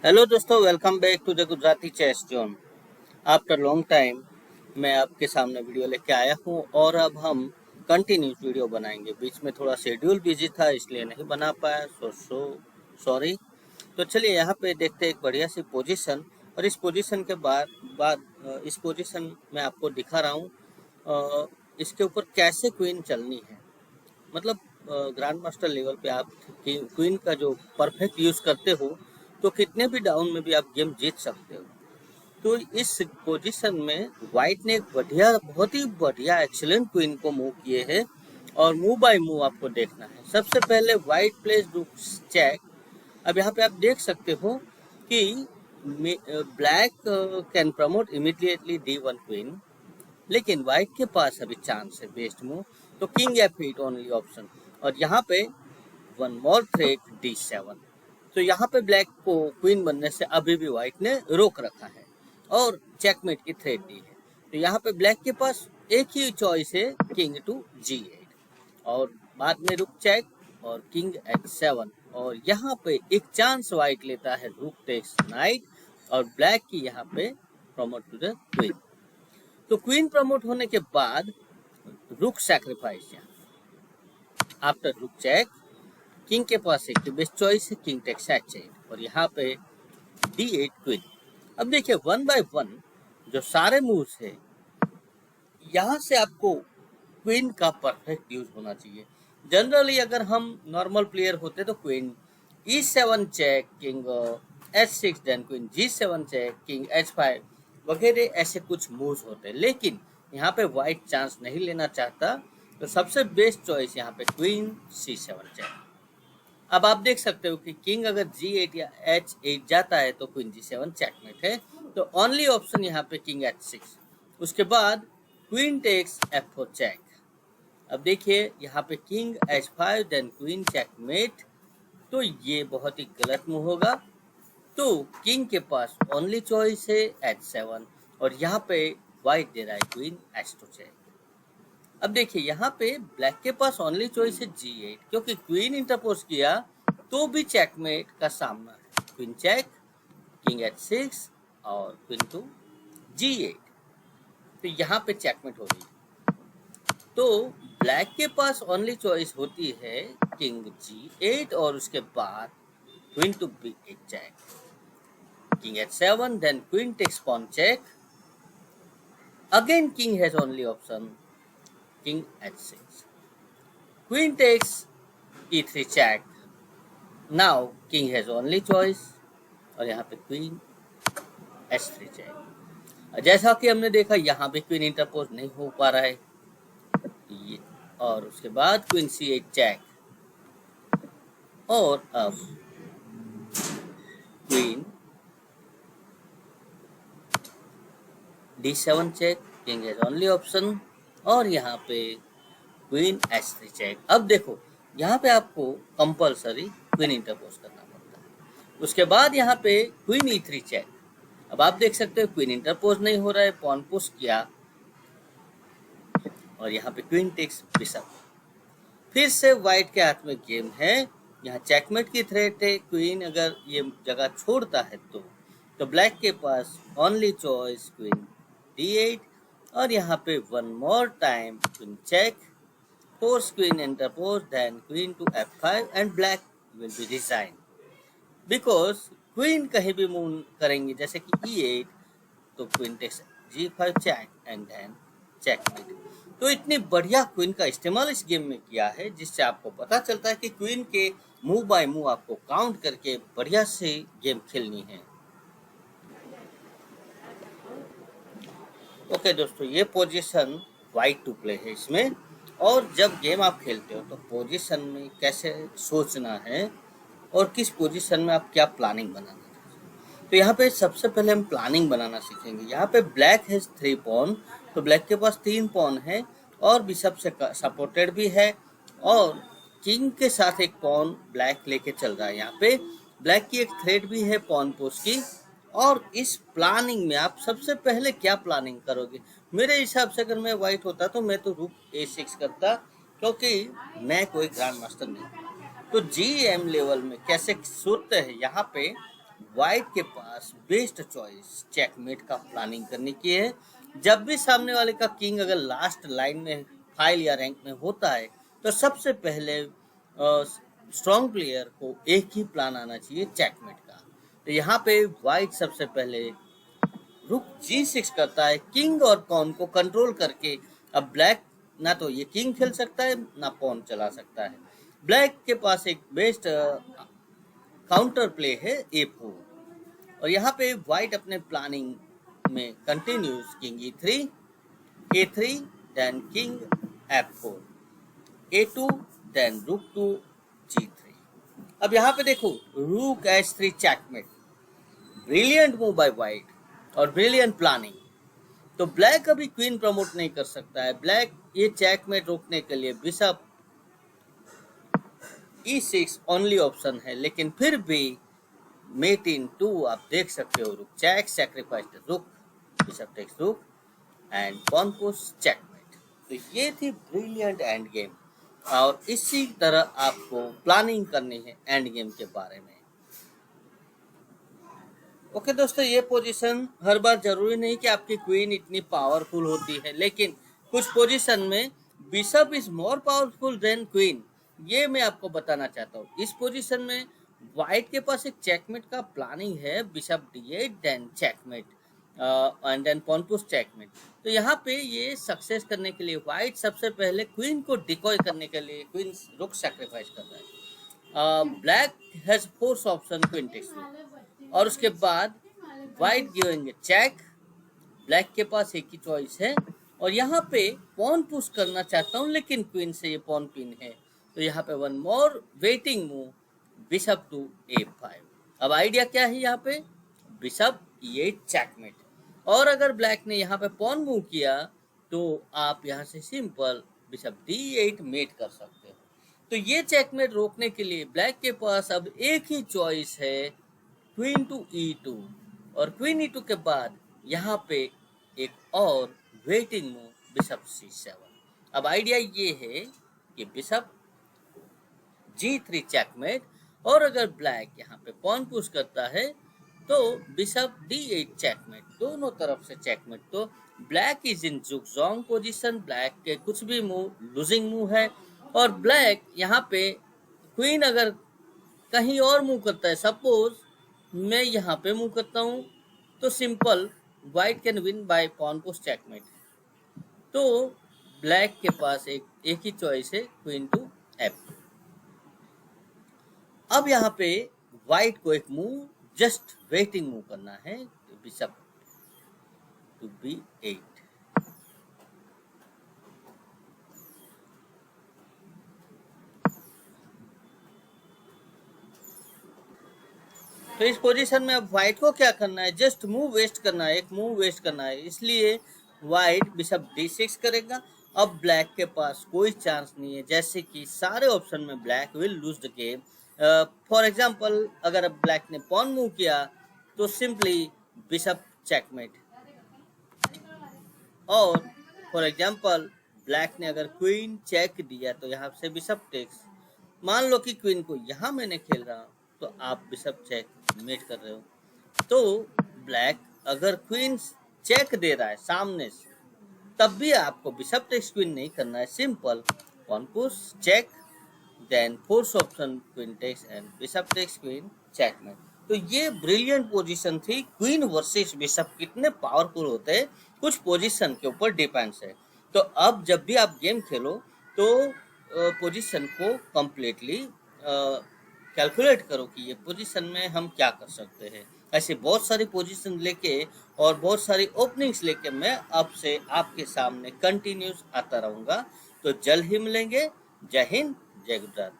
Hello दोस्तों, welcome back to the Gujarati chess zone. After long time मैं आपके सामने वीडियो लेके आया हूँ और अब हम कंटिन्यूस वीडियो बनाएंगे। बीच में थोड़ा शेड्यूल बिजी था इसलिए नहीं बना पाया, सो सॉरी। तो चलिए यहाँ पे देखते हैं एक बढ़िया सी पोजीशन। और इस पोजीशन के बाद इस पोजीशन में आपको दिखा रहा हूँ इसके ऊपर कैसे क्वीन चलनी है। मतलब ग्रैंड मास्टर लेवल पे आप क्वीन का जो परफेक्ट यूज करते हो तो कितने भी डाउन में भी आप गेम जीत सकते हो। तो इस पोजीशन में व्हाइट ने एक बहुत ही बढ़िया एक्सीलेंट क्वीन को मूव किए हैं और मूव बाय मूव आपको देखना है। सबसे पहले व्हाइट प्लेस रूक चेक। अब यहाँ पे आप देख सकते हो कि black can promote immediately D1 queen, लेकिन व्हाइट के पास अभी चांस है बेस्ट मूव, तो किंग F8 ओनली ऑप्शन। और यहाँ पे वन मोर थ्रेट D7। तो यहाँ पे ब्लैक को क्वीन बनने से अभी भी व्हाइट ने रोक रखा है और चेकमेट की थ्रेट दी है। तो यहाँ पे ब्लैक के पास एक ही चॉइस है, किंग टू G8 और बाद में रुक चेक और किंग H7। और यहाँ पे एक चांस व्हाइट लेता है रुक टेक्स नाइट और ब्लैक की यहाँ पे प्रमोट टू द क्वीन। तो क्वीन प्रमोट होने के बाद रुक सैक्रिफाइस, यहाँ आफ्टर रुक चेक किंग के पास एक बेस्ट चॉइस है, किंग टेक्स H8 और यहाँ पे D8 क्वीन। अब देखिए वन बाय वन जो सारे मूव्स है यहाँ से आपको क्वीन का परफेक्ट यूज होना चाहिए। जनरली अगर हम नॉर्मल प्लेयर होते तो queen E7 check, king H6, then queen G7 check, king H5 वगैरह ऐसे कुछ मूव्स होते, लेकिन यहाँ पे व्हाइट चांस नहीं लेना चाहता। तो सबसे बेस्ट चॉइस यहाँ पे क्वीन C7 चेक। अब आप देख सकते हो कि किंग अगर G8 या H8 जाता है तो क्वीन G7 चेकमेट है। तो ओनली ऑप्शन यहाँ पे किंग H6, उसके बाद क्वीन टेक्स F4 चेक। अब देखिए यहाँ पे king H5 then queen checkmate, तो ये बहुत ही गलत मूव होगा। तो किंग के पास ओनली चॉइस है H7 और यहाँ पे व्हाइट दे रहा है क्वीन H2 चेक। अब देखिए यहाँ पे ब्लैक के पास ओनली चॉइस है G8, क्योंकि क्वीन इंटरपोज किया तो भी चेकमेट का सामना है। क्वीन चेक, किंग H6 और क्वीन टू G8, तो यहाँ पे चेकमेट हो गई। तो ब्लैक के पास ओनली चॉइस होती है किंग G8 और उसके बाद queen to B8 check, king H7 then queen takes pawn check. Again king has only option king H6, queen takes E3 check, now king has only choice और यहाँ पे queen H3 check। जैसा कि हमने देखा यहाँ पे क्वीन इंटरपोज नहीं हो पा रहा है ये, और उसके बाद क्वीन C8 चेक और अब queen D7 check, king has only option और यहाँ पे क्वीन H3 चेक। अब देखो यहाँ पे आपको कंपलसरी क्वीन इंटरपोज करना पड़ता है। उसके बाद यहाँ पे क्वीन E3 चेक। अब आप देख सकते हो क्वीन इंटरपोज नहीं हो रहा है, पॉन पुश किया और यहाँ पे क्वीन टेक्स बिशप। फिर से व्हाइट के हाथ में गेम है, यहाँ चेकमेट की थ्रेट है। क्वीन अगर ये जगह छोड़ता है तो ब्लैक के पास ओनली चॉइस क्वीन D8 और यहाँ पे one more time queen check, force queen interpose, then queen to F5 and black will be resigned because queen कहीं भी मूव करेंगे जैसे कि E8 तो queen takes G5 check and then checkmate. तो इतनी बढ़िया क्वीन का इस्तेमाल इस गेम में किया है जिससे आपको पता चलता है कि क्वीन के मूव बाय मूव आपको काउंट करके बढ़िया से गेम खेलनी है। ओके दोस्तों, ये पोजीशन व्हाइट टू प्ले है इसमें। और जब गेम आप खेलते हो तो पोजीशन में कैसे सोचना है और किस पोजीशन में आप क्या प्लानिंग बनाना है, तो यहाँ पे सबसे पहले हम प्लानिंग बनाना सीखेंगे। यहाँ पे ब्लैक हैज 3 पॉन, तो ब्लैक के पास 3 पॉन है और बिशप से सपोर्टेड भी है और किंग के साथ एक पॉन ब्लैक लेके चल रहा है। यहाँ पे ब्लैक की एक थ्रेड भी है पॉन पुश की। और इस प्लानिंग में आप सबसे पहले क्या प्लानिंग करोगे? मेरे हिसाब से अगर मैं व्हाइट होता तो मैं तो रूक A6 करता, क्योंकि मैं कोई ग्रैंड मास्टर नहीं। तो GM लेवल में कैसे सोचते हैं यहाँ पे व्हाइट के पास बेस्ट चॉइस चेकमेट का प्लानिंग करने की है। जब भी सामने वाले का किंग अगर लास्ट लाइन में फाइल या रैंक में होता है तो सबसे पहले स्ट्रॉन्ग प्लेयर को एक ही प्लान आना चाहिए चेकमेट का। तो यहाँ पे व्हाइट सबसे पहले रुक G6 करता है किंग और पॉन को कंट्रोल करके। अब ब्लैक ना तो ये किंग खेल सकता है ना पॉन चला सकता है। ब्लैक के पास एक बेस्ट काउंटर प्ले है A4 और यहाँ पे व्हाइट अपने प्लानिंग में continues king E3 A3 then king F4 A2 then rook to G3। अब यहाँ पे देखो rook H3 checkmate, brilliant move by white और ब्रिलियंट प्लानिंग। तो ब्लैक अभी क्वीन प्रमोट नहीं कर सकता है। ब्लैक ये चेकमेट रोकने के लिए बिशप E6 ओनली ऑप्शन है, लेकिन फिर भी मेट इन 2 आप देख सकते हो। रुक चेक सैक्रिफाइस रुक बिशप टेक्स रुक एंड पॉन पुश चेकमेट। तो ये थी ब्रिलियंट एंड गेम और इसी तरह आपको प्लानिंग करनी है एंड गेम के बारे में। ओके दोस्तों, ये पोजीशन हर बार जरूरी नहीं कि आपकी क्वीन इतनी पावरफुल होती है, लेकिन कुछ पोजीशन में bishop is more powerful than queen, ये मैं आपको बताना चाहता हूँ। इस पोजीशन में व्हाइट के पास एक चेकमेट का प्लानिंग है, bishop D8 then checkmate and then pawn push checkmate. तो यहाँ पे ये सक्सेस करने के लिए व्हाइट सबसे पहले क्वीन को डिकॉय करने के लिए क्वीन रुक सैक्रिफाइस कर रहा है। Black has force option queen takes rook और उसके बाद व्हाइट गिवेंगे चेक। ब्लैक के पास एक ही चॉइस है और यहाँ पे पॉन पुश करना चाहता हूँ, लेकिन क्वीन से ये पॉन पिन है। तो यहाँ पे one more waiting move bishop to A5। अब आइडिया क्या है यहाँ पे, बिशप E8 चेकमेट। और अगर ब्लैक ने यहाँ पे पॉन मूव किया तो आप यहाँ से सिंपल बिशप D8 मेट कर सकते हो। तो ये चेकमेट रोकने के लिए ब्लैक के पास अब एक ही चॉइस है, क्वीन टू E2 और क्वीन E2 के बाद यहाँ पे एक और वेटिंग मूव बिशप C7। अब आइडिया ये है कि बिशप G3 चेकमेट और अगर ब्लैक यहाँ पे पॉन पुश करता है तो बिशप D8 चेकमेट, दोनों तरफ से चेकमेट। तो black is in zugzwang position, black के कुछ भी मूव लूजिंग मूव है और ब्लैक यहाँ पे क्वीन अगर कहीं और मूव करता है, सपोज मैं यहाँ पे मूव करता हूँ, तो simple white can win by pawn push checkmate. तो ब्लैक के पास एक ही चॉइस है, क्वीन टू F2। अब यहाँ पे व्हाइट को एक मूव जस्ट वेटिंग मूव करना है, बिशप टू B8। तो इस पोजीशन में अब व्हाइट को क्या करना है, जस्ट मूव वेस्ट करना है, एक मूव वेस्ट करना है, इसलिए व्हाइट बिशप D6 करेगा। अब ब्लैक के पास कोई चांस नहीं है, जैसे कि सारे ऑप्शन में black will lose the game. For example अगर अब ब्लैक ने पॉन मूव किया तो सिंपली बिशप चेकमेट, और फॉर एग्जाम्पल ब्लैक ने अगर क्वीन चेक दिया तो यहाँ से बिशप टेक्स। मान लो कि क्वीन को यहाँ मैंने खेल रहा हूँ तो आप बिशप चेक मेट कर रहे हो। तो ब्लैक अगर क्वीन चेक दे रहा है सामने से, तब भी आपको बिशप टेक्स क्वीन नहीं करना है, simple pawn push check then force option queen takes and bishop takes queen checkmate. तो ये ब्रिलियंट पोजीशन थी। क्वीन वर्सेस बिशप कितने पावरफुल होते हैं कुछ पोजीशन के ऊपर डिपेंड्स है। तो अब जब भी आप गेम खेलो तो पोजीशन को कंप्लीटली कैलकुलेट करो कि ये पोजीशन में हम क्या कर सकते हैं। ऐसे बहुत सारी पोजीशन लेके और बहुत सारी ओपनिंग्स लेके मैं आपसे आपके सामने कंटिन्यूस आता रहूँगा। तो जल्द ही मिलेंगे। जय हिंद, जय गुजरात।